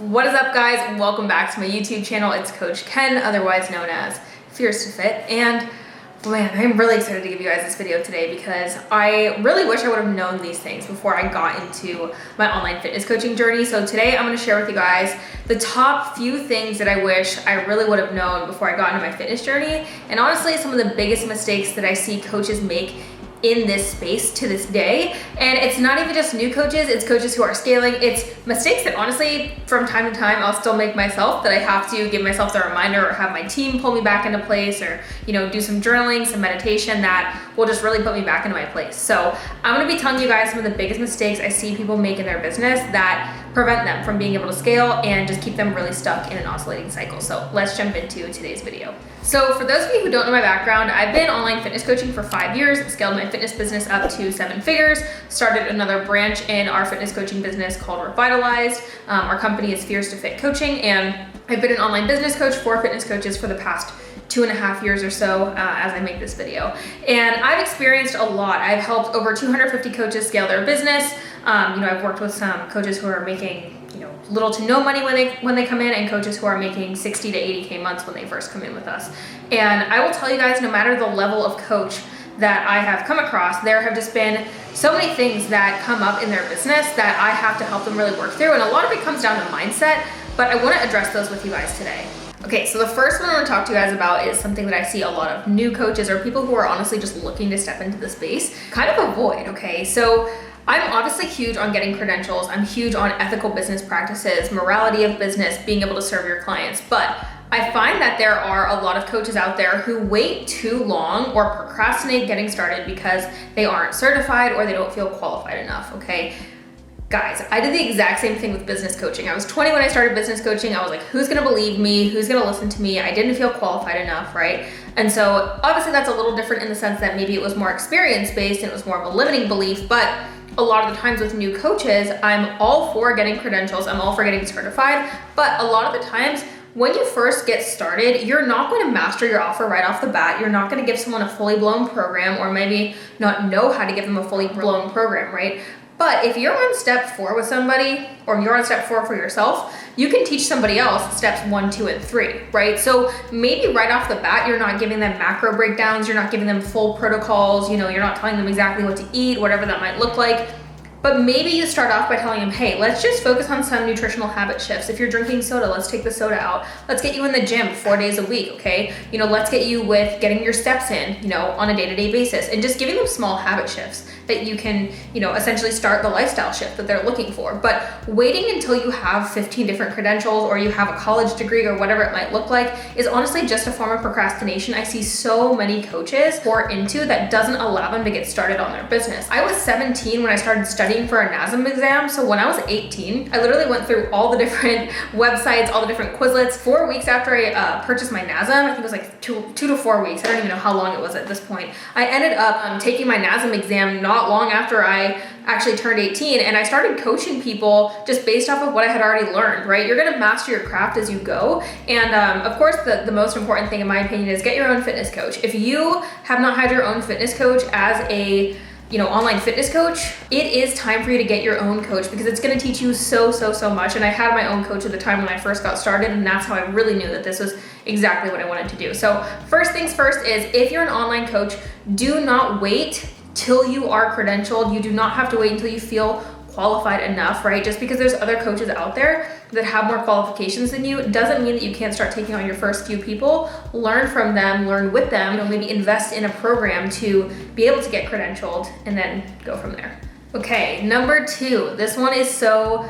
What is up, guys? Welcome back to my YouTube channel. It's Coach Ken, otherwise known as Fierce to Fit. And man, I'm really excited to give you guys this video today because I really wish I would have known these things before I got into my online fitness coaching journey. So today I'm going to share with you guys the top few things that I wish I really would have known before I got into my fitness journey. And honestly, some of the biggest mistakes that I see coaches make in this space to this day. And it's not even just new coaches, it's coaches who are scaling. It's mistakes that honestly, from time to time, I'll still make myself, that I have to give myself the reminder or have my team pull me back into place, or do some journaling, some meditation that will just really put me back into my place. So I'm gonna be telling you guys some of the biggest mistakes I see people make in their business that prevent them from being able to scale and just keep them really stuck in an oscillating cycle. So let's jump into today's video. So for those of you who don't know my background, I've been online fitness coaching for 5 years, scaled my fitness business up to 7 figures, started another branch in our fitness coaching business called Revitalized. Our company is Fierce to Fit Coaching, and I've been an online business coach for fitness coaches for the past 2.5 years or so as I make this video. And I've experienced a lot. I've helped over 250 coaches scale their business. I've worked with some coaches who are making little to no money when they come in, and coaches who are making 60 to 80K months when they first come in with us. And I will tell you guys, no matter the level of coach that I have come across, there have just been so many things that come up in their business that I have to help them really work through. And a lot of it comes down to mindset, but I want to address those with you guys today. Okay, so the first one I want to talk to you guys about is something that I see a lot of new coaches or people who are honestly just looking to step into the space kind of avoid, okay? So I'm obviously huge on getting credentials. I'm huge on ethical business practices, morality of business, being able to serve your clients. But I find that there are a lot of coaches out there who wait too long or procrastinate getting started because they aren't certified or they don't feel qualified enough, okay? Guys, I did the exact same thing with business coaching. I was 20 when I started business coaching. I was like, who's gonna believe me? Who's gonna listen to me? I didn't feel qualified enough, right? And so obviously that's a little different in the sense that maybe it was more experience-based and it was more of a limiting belief, but a lot of the times with new coaches, I'm all for getting credentials, I'm all for getting certified, but a lot of the times when you first get started, you're not going to master your offer right off the bat. You're not going to give someone a fully blown program, or maybe not know how to give them a fully blown program, right? But if you're on step 4 with somebody, or you're on step 4 for yourself, you can teach somebody else steps 1, 2, and 3, right? So maybe right off the bat, you're not giving them macro breakdowns, you're not giving them full protocols, you're not telling them exactly what to eat, whatever that might look like. But maybe you start off by telling them, hey, let's just focus on some nutritional habit shifts. If you're drinking soda, let's take the soda out. Let's get you in the gym 4 days a week, okay? Let's get you with getting your steps in, on a day-to-day basis, and just giving them small habit shifts that you can, essentially start the lifestyle shift that they're looking for. But waiting until you have 15 different credentials or you have a college degree or whatever it might look like is honestly just a form of procrastination I see so many coaches pour into that doesn't allow them to get started on their business. I was 17 when I started studying for a NASM exam. So when I was 18, I literally went through all the different websites, all the different Quizlets. 4 weeks after I purchased my NASM, I think it was like two to 4 weeks. I don't even know how long it was at this point. I ended up taking my NASM exam not long after I actually turned 18, and I started coaching people just based off of what I had already learned, right? You're gonna master your craft as you go. And of course, the most important thing in my opinion is get your own fitness coach. If you have not had your own fitness coach as a online fitness coach, it is time for you to get your own coach because it's gonna teach you so much. And I had my own coach at the time when I first got started, and that's how I really knew that this was exactly what I wanted to do. So first things first is, if you're an online coach, do not wait till you are credentialed. You do not have to wait until you feel qualified enough, right? Just because there's other coaches out there that have more qualifications than you doesn't mean that you can't start taking on your first few people. Learn from them, learn with them, maybe invest in a program to be able to get credentialed and then go from there. Okay, number 2, this one is so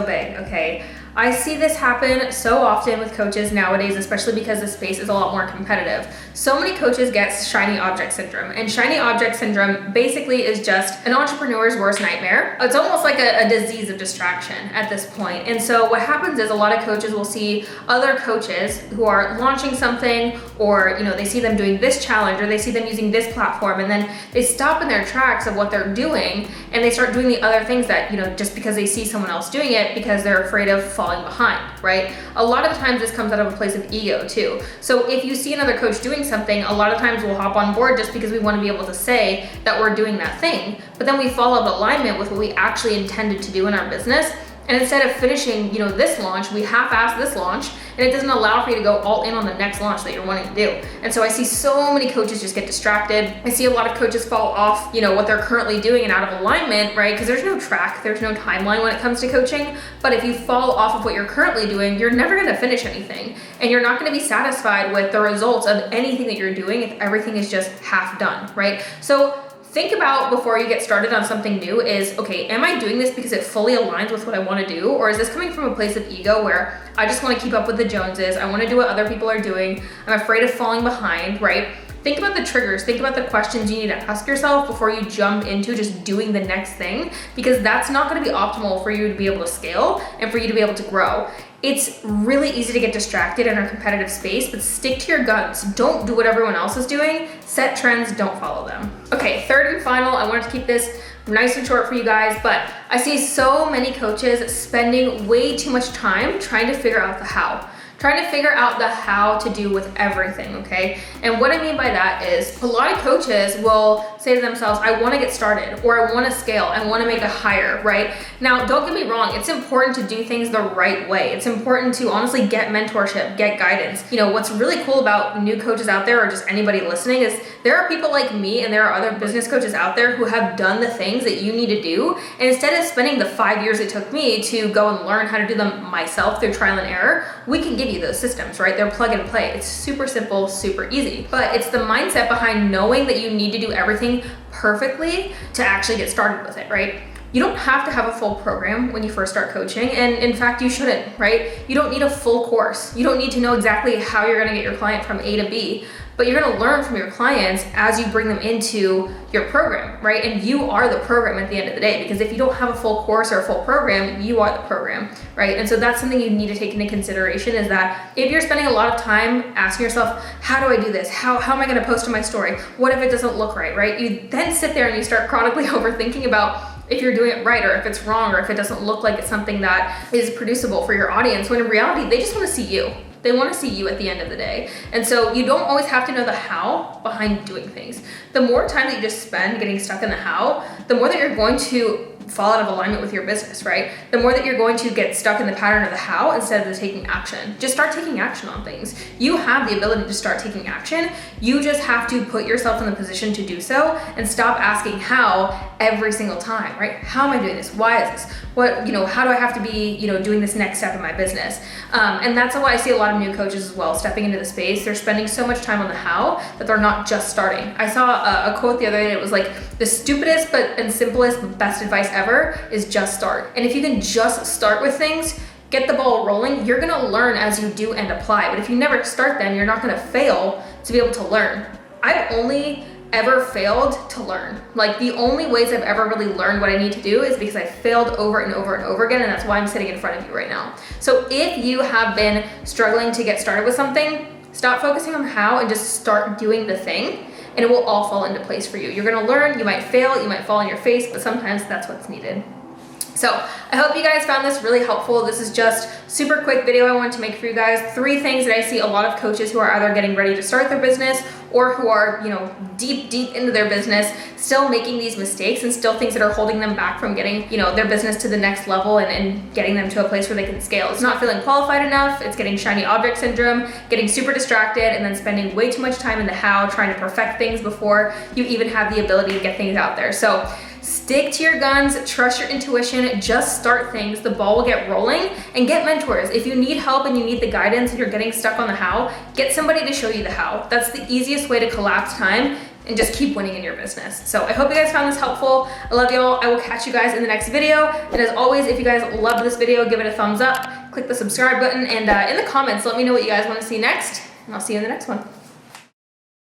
big, okay? I see this happen so often with coaches nowadays, especially because the space is a lot more competitive. So many coaches get shiny object syndrome, and shiny object syndrome basically is just an entrepreneur's worst nightmare. It's almost like a disease of distraction at this point. And so what happens is a lot of coaches will see other coaches who are launching something, or they see them doing this challenge, or they see them using this platform, and then they stop in their tracks of what they're doing and they start doing the other things that, just because they see someone else doing it because they're afraid of falling behind, right? A lot of the times this comes out of a place of ego too. So if you see another coach doing something, a lot of times we'll hop on board just because we want to be able to say that we're doing that thing, but then we fall out of alignment with what we actually intended to do in our business. And instead of finishing, this launch, we half-ass this launch, and it doesn't allow for you to go all in on the next launch that you're wanting to do. And so I see so many coaches just get distracted. I see a lot of coaches fall off, what they're currently doing and out of alignment, right? Because there's no track, there's no timeline when it comes to coaching. But if you fall off of what you're currently doing, you're never gonna finish anything. And you're not gonna be satisfied with the results of anything that you're doing if everything is just half done, right? So think about before you get started on something new is, okay, am I doing this because it fully aligns with what I want to do? Or is this coming from a place of ego where I just want to keep up with the Joneses? I want to do what other people are doing. I'm afraid of falling behind, right? Think about the triggers, think about the questions you need to ask yourself before you jump into just doing the next thing, because that's not going to be optimal for you to be able to scale and for you to be able to grow. It's really easy to get distracted in our competitive space, but stick to your guns. Don't do what everyone else is doing. Set trends, don't follow them. Okay, third and final, I wanted to keep this nice and short for you guys, but I see so many coaches spending way too much time trying to figure out the how. Trying to figure out the how to do with everything, okay? And what I mean by that is a lot of coaches will say to themselves, I wanna get started, or I wanna scale, I wanna make a hire, right? Now, don't get me wrong, it's important to do things the right way. It's important to honestly get mentorship, get guidance. What's really cool about new coaches out there, or just anybody listening, is there are people like me and there are other business coaches out there who have done the things that you need to do. And instead of spending the 5 years it took me to go and learn how to do them myself through trial and error, we can give you those systems, right? They're plug and play. It's super simple, super easy. But it's the mindset behind knowing that you need to do everything perfectly to actually get started with it, right? You don't have to have a full program when you first start coaching, and in fact, you shouldn't, right? You don't need a full course. You don't need to know exactly how you're gonna get your client from A to B, but you're gonna learn from your clients as you bring them into your program, right? And you are the program at the end of the day, because if you don't have a full course or a full program, you are the program, right? And so that's something you need to take into consideration, is that if you're spending a lot of time asking yourself, how do I do this? How am I gonna post to my story? What if it doesn't look right, right? You then sit there and you start chronically overthinking about if you're doing it right, or if it's wrong, or if it doesn't look like it's something that is producible for your audience, when in reality, they just wanna see you. They want to see you at the end of the day. And so you don't always have to know the how behind doing things. The more time that you just spend getting stuck in the how, the more that you're going to fall out of alignment with your business, right? The more that you're going to get stuck in the pattern of the how instead of the taking action. Just start taking action on things. You have the ability to start taking action. You just have to put yourself in the position to do so and stop asking how every single time, right? How am I doing this? Why is this? What, how do I have to be, doing this next step in my business? And that's why I see a lot of new coaches as well stepping into the space. They're spending so much time on the how that they're not just starting. I saw a quote the other day that was like, the stupidest and simplest but best advice ever is just start. And if you can just start with things, get the ball rolling, you're gonna learn as you do and apply. But if you never start them, you're not gonna fail to be able to learn. I've only ever failed to learn. Like, the only ways I've ever really learned what I need to do is because I failed over and over and over again, and that's why I'm sitting in front of you right now. So if you have been struggling to get started with something, stop focusing on how and just start doing the thing, and it will all fall into place for you. You're gonna learn, you might fail, you might fall on your face, but sometimes that's what's needed. So I hope you guys found this really helpful. This is just super quick video I wanted to make for you guys. 3 things that I see a lot of coaches who are either getting ready to start their business or who are, deep into their business, still making these mistakes and still things that are holding them back from getting, their business to the next level and getting them to a place where they can scale. It's not feeling qualified enough. It's getting shiny object syndrome, getting super distracted, and then spending way too much time in the how, trying to perfect things before you even have the ability to get things out there. So stick to your guns, trust your intuition, just start things, the ball will get rolling, and get mentors. If you need help and you need the guidance and you're getting stuck on the how, get somebody to show you the how. That's the easiest way to collapse time and just keep winning in your business. So I hope you guys found this helpful. I love y'all. I will catch you guys in the next video. And as always, if you guys love this video, give it a thumbs up, click the subscribe button, and in the comments, let me know what you guys want to see next, and I'll see you in the next one.